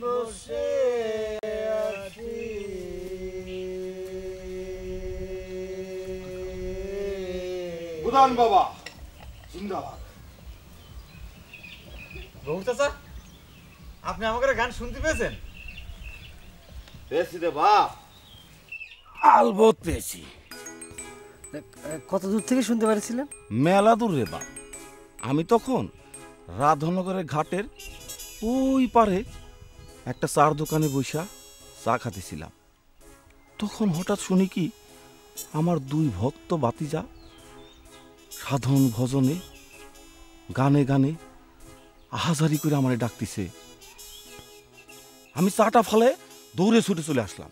বসে আছি বুধান বাবা জিন্দাবাদ। বহু চাচা, আপনি আমাকে গান শুনতে পেয়েছেন? পেয়েছি রে বাপ, আলবত পেয়েছি। কত দূর থেকে শুনতে পারছিলেন? মেলা দূর রে বাপ। আমি তখন রাধানগরের ঘাটের ওই পারে একটা চার দোকানে বৈশা চা খাতেছিলাম। তখন হঠাৎ শুনি কি আমার দুই ভক্ত বাতিজা সাধন ভজনে গানে গানে আহাজারি করে আমারে ডাকতেছে। আমি চাটা ফেলে দৌড়ে ছুটে চলে আসলাম।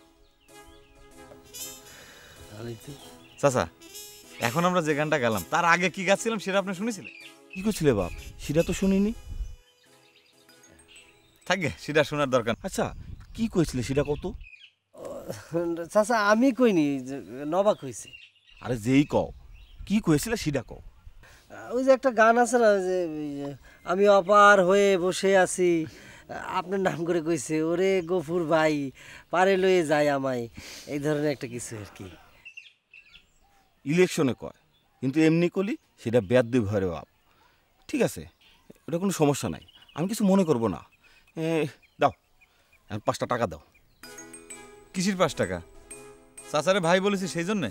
চাচা, এখন আমরা যে গানটা গেলাম তার আগে কি গাচ্ছিলাম সেটা আপনি শুনেছিলেন? কি করছিলে বাপ? সেটা তো শুনিনি। থাকবে, সেটা শোনার দরকার। আচ্ছা, কি কইছিলে সেটা কত? চাচা আমি কইনি, নবাক হয়েছে। আরে যেই কও, কি কইছিলে সেটা কও। ওই যে একটা গান আছে না, যে আমি অপার হয়ে বসে আছি, আপনার নাম করে কইছে, ওরে গফুর ভাই পারে লয়ে যায় আমায়, এই ধরনের একটা কিছু আর কি। ইলেকশনে কয়, কিন্তু এমনি কলি সেটা বেয়াদবি ভরে বাপ। ঠিক আছে, ওটা কোনো সমস্যা নাই, আমি কিছু মনে করব না। দাও, 5টা টাকা দাও। কিসির 5 টাকা? চাচারে ভাই বলেছি সেই জন্যে?